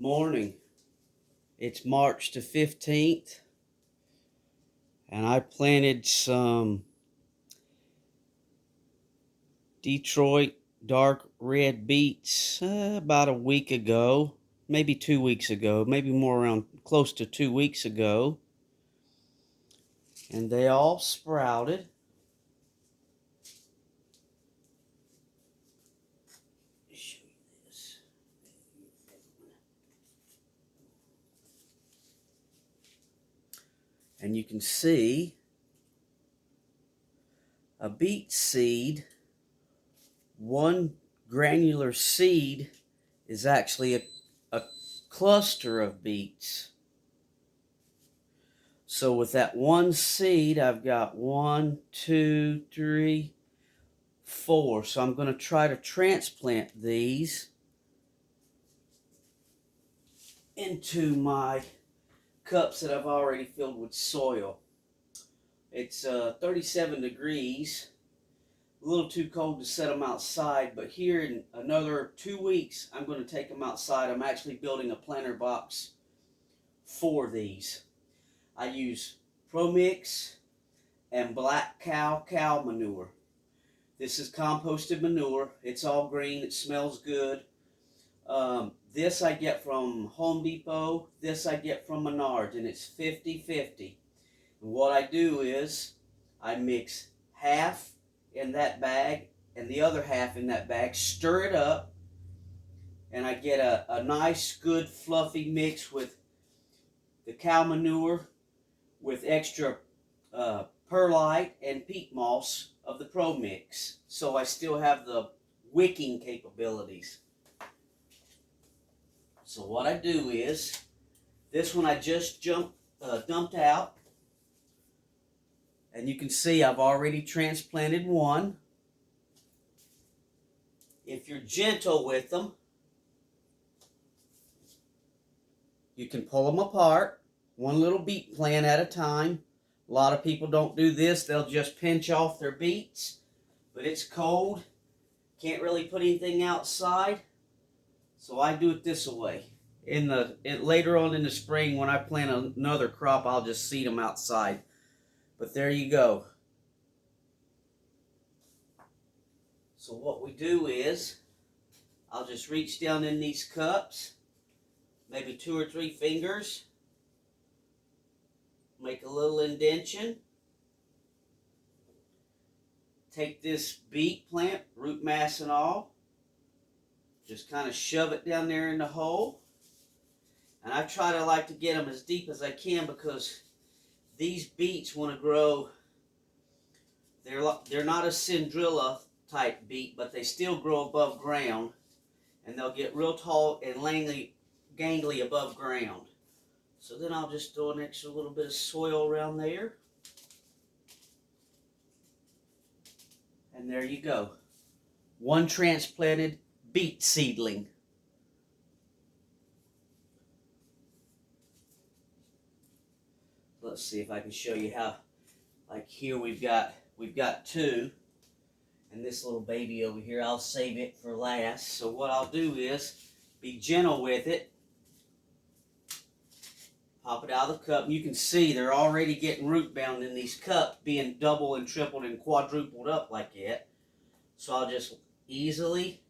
Morning. It's March the 15th, and I planted some Detroit dark red beets about a week ago, maybe 2 weeks ago, maybe more around close to 2 weeks ago, and they all sprouted. Show you this. And you can see a beet seed, one granular seed is actually a cluster of beets. So with that one seed, I've got 1, 2, 3, 4. So I'm going to try to transplant these into my cups that I've already filled with soil. It's 37 degrees, a little too cold to set them outside, but here in another 2 weeks, I'm going to take them outside. I'm actually building a planter box for these. I use Pro Mix and black cow manure. This is composted manure. It's all green. It smells good. This I get from Home Depot. This I get from Menards, and it's 50-50. And what I do is I mix half in that bag and the other half in that bag, stir it up, and I get a nice, good, fluffy mix with the cow manure with extra perlite and peat moss of the Pro Mix, so I still have the wicking capabilities. So what I do is, this one I just dumped out, and you can see I've already transplanted one. If you're gentle with them, you can pull them apart, one little beet plant at a time. A lot of people don't do this. They'll just pinch off their beets, but it's cold. Can't really put anything outside, so I do it this way. Later on in the spring, when I plant another crop, I'll just seed them outside. But there you go. So what we do is, I'll just reach down in these cups, maybe 2 or 3 fingers, make a little indentation, take this beet plant, root mass and all, just kind of shove it down there in the hole. And I try to like to get them as deep as I can, because these beets want to grow. They're not a Cindrilla type beet, but they still grow above ground, and they'll get real tall and gangly above ground. So then I'll just throw an extra little bit of soil around there. And there you go. One transplanted beet seedling. Let's see if I can show you how. Like here we've got 2, and this little baby over here, I'll save it for last. So what I'll do is be gentle with it. Pop it out of the cup, and you can see they're already getting root bound in these cups, being double and tripled and quadrupled up like that. So I'll just easily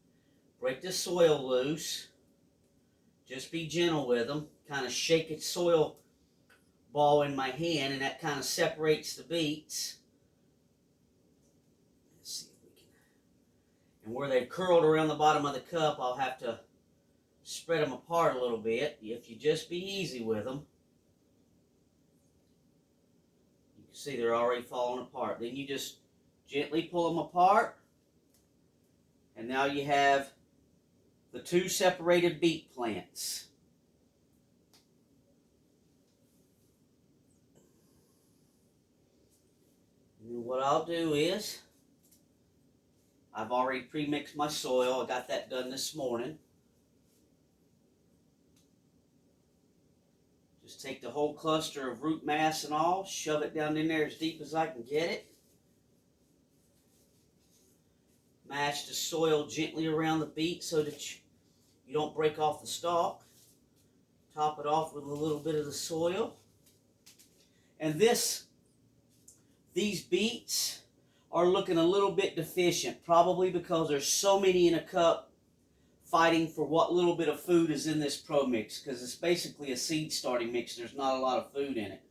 break the soil loose. Just be gentle with them. Kind of shake its soil ball in my hand, and that kind of separates the beets. Let's see if we can. And where they've curled around the bottom of the cup, I'll have to spread them apart a little bit. If you just be easy with them. You can see they're already falling apart. Then you just gently pull them apart, and now you have the 2 separated beet plants. And what I'll do is, I've already pre-mixed my soil. I got that done this morning. Just take the whole cluster of root mass and all, shove it down in there as deep as I can get it. Mash the soil gently around the beet so that you don't break off the stalk. Top it off with a little bit of the soil. And these beets are looking a little bit deficient, probably because there's so many in a cup fighting for what little bit of food is in this Pro Mix, because it's basically a seed starting mix. There's not a lot of food in it.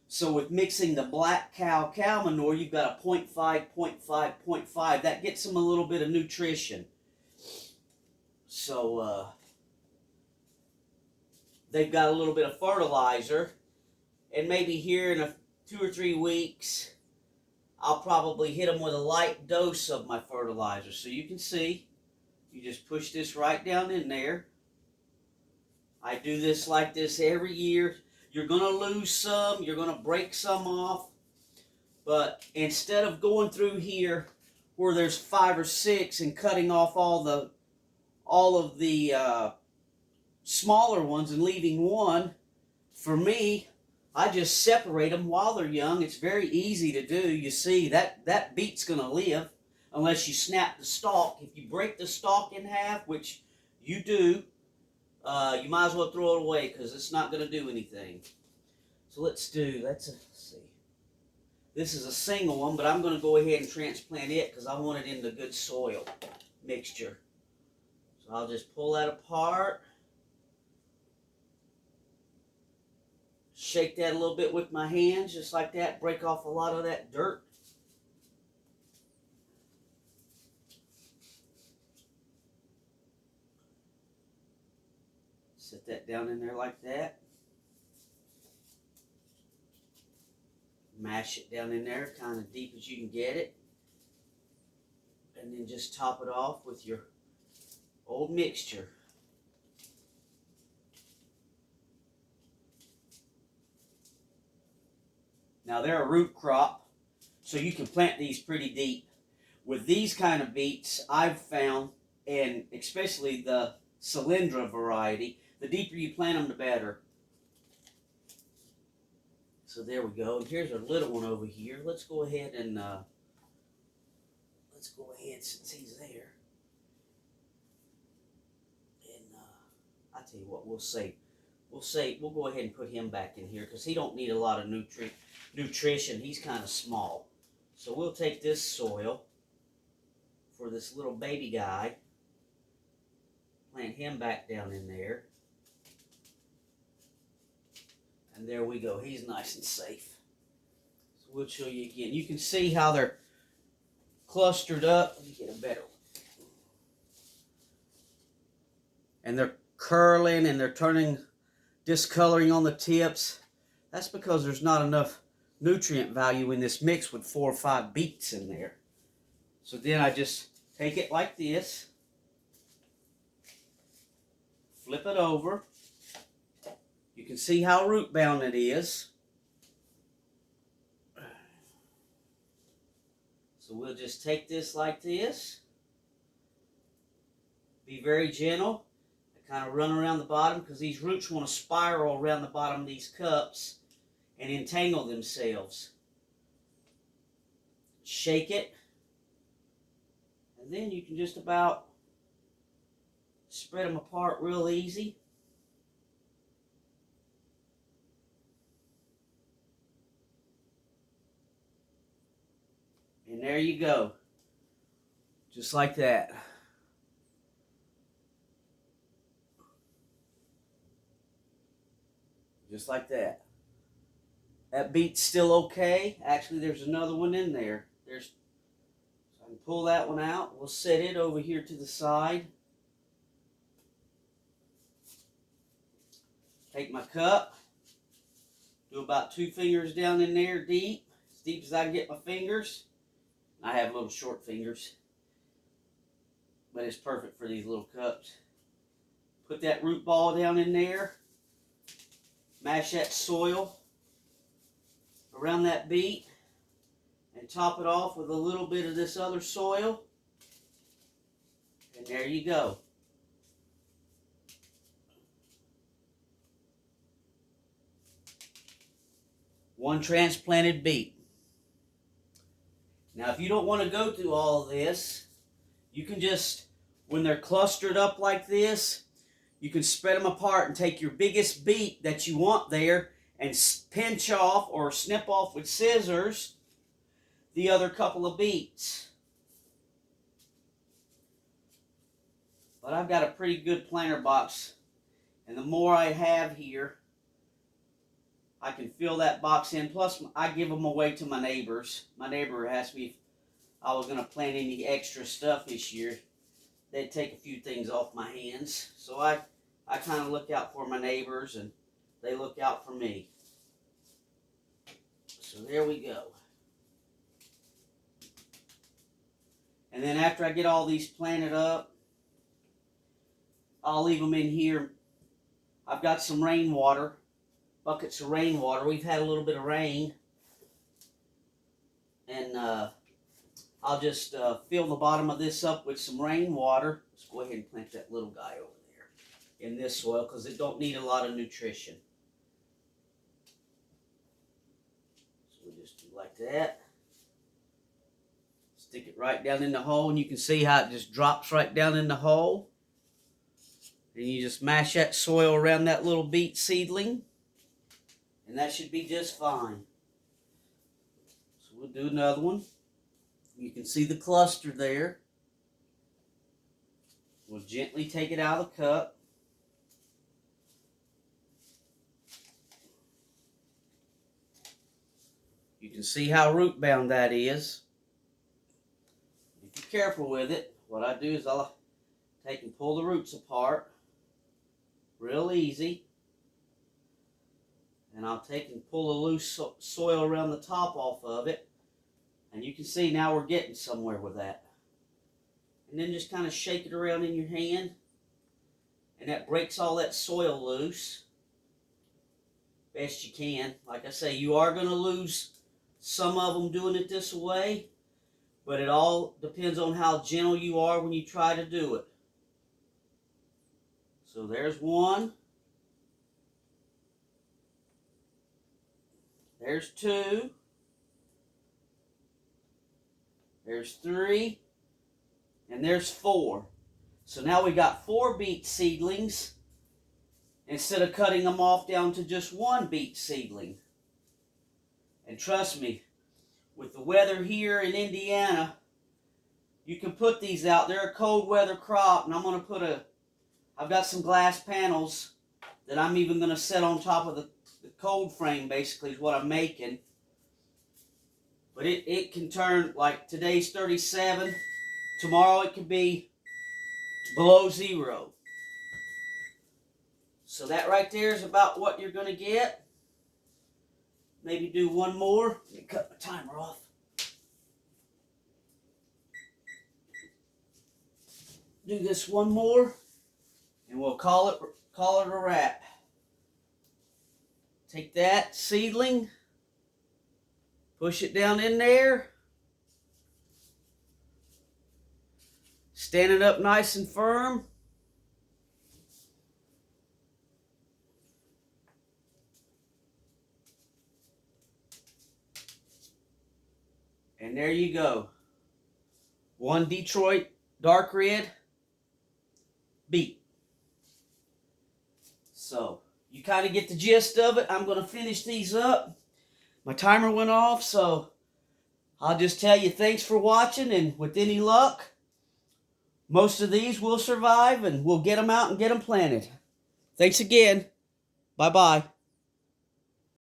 So with mixing the black cow manure, you've got a 0.5, 0.5, 0.5. That gets them a little bit of nutrition. So they've got a little bit of fertilizer, and maybe here in 2 or 3 weeks, I'll probably hit them with a light dose of my fertilizer. So you can see, you just push this right down in there. I do this like this every year. You're going to lose some, you're going to break some off, but instead of going through here where there's 5 or 6 and cutting off all of the smaller ones and leaving one, for me, I just separate them while they're young. It's very easy to do. You see, that beet's going to live unless you snap the stalk. If you break the stalk in half, which you do, you might as well throw it away because it's not going to do anything. So let's see. This is a single one, but I'm going to go ahead and transplant it because I want it in the good soil mixture. So I'll just pull that apart. Shake that a little bit with my hands, just like that. Break off a lot of that dirt. Set that down in there like that. Mash it down in there, kind of deep as you can get it. And then just top it off with your old mixture. Now they're a root crop, so you can plant these pretty deep. With these kind of beets, I've found, and especially the Cylindra variety, the deeper you plant them, the better. So there we go. And here's our little one over here. Let's go ahead and since he's there. And I tell you what, we'll go ahead and put him back in here because he don't need a lot of nutrition. He's kind of small. So we'll take this soil for this little baby guy. Plant him back down in there. And there we go. He's nice and safe. So we'll show you again. You can see how they're clustered up. Let me get a better one. And they're curling and they're turning, discoloring on the tips. That's because there's not enough nutrient value in this mix with 4 or 5 beets in there. So then I just take it like this. Flip it over. You can see how root bound it is. So we'll just take this like this. Be very gentle. I kind of run around the bottom because these roots want to spiral around the bottom of these cups and entangle themselves. Shake it. And then you can just about spread them apart real easy. And there you go. Just like that. Just like that. That beet's still okay. Actually, there's another one in there. So I can pull that one out. We'll set it over here to the side. Take my cup. Do about 2 fingers down in there deep. As deep as I can get my fingers. I have little short fingers, but it's perfect for these little cups. Put that root ball down in there. Mash that soil around that beet and top it off with a little bit of this other soil. And there you go. One transplanted beet. Now, if you don't want to go through all of this, you can just, when they're clustered up like this, You can spread them apart and take your biggest beet that you want there and pinch off or snip off with scissors the other couple of beets. But I've got a pretty good planter box, and the more I have here, I can fill that box in. Plus, I give them away to my neighbors. My neighbor asked me if I was going to plant any extra stuff this year. They'd take a few things off my hands. So I kind of look out for my neighbors, and they look out for me. So there we go. And then after I get all these planted up, I'll leave them in here. I've got some rainwater, buckets of rainwater. We've had a little bit of rain. And I'll just fill the bottom of this up with some rainwater. Let's go ahead and plant that little guy over there in this soil because it don't need a lot of nutrition. So we'll just do like that. Stick it right down in the hole, and you can see how it just drops right down in the hole. And you just mash that soil around that little beet seedling, and that should be just fine. So we'll do another one. You can see the cluster there. We'll gently take it out of the cup. You can see how root bound that is. If you're careful with it, what I do is I'll take and pull the roots apart real easy. And I'll take and pull the loose soil around the top off of it. And you can see now we're getting somewhere with that. And then just kind of shake it around in your hand. And that breaks all that soil loose. Best you can. Like I say, you are going to lose some of them doing it this way. But it all depends on how gentle you are when you try to do it. So there's one. There's two. There's three. And there's four. So now we got 4 beet seedlings instead of cutting them off down to just 1 beet seedling. And trust me, with the weather here in Indiana, you can put these out. They're a cold weather crop, and I've got some glass panels that I'm even going to set on top of the cold frame, basically, is what I'm making. But it can turn, like today's 37, tomorrow it could be below 0. So that right there is about what you're going to get. Maybe do one more. Let me cut my timer off. Do this one more, and we'll call it a wrap. Take that seedling, push it down in there, stand it up nice and firm. And there you go. 1 Detroit dark red beet. So you kind of get the gist of it. I'm going to finish these up. My timer went off, so I'll just tell you thanks for watching, and with any luck, most of these will survive, and we'll get them out and get them planted. Thanks again. Bye-bye.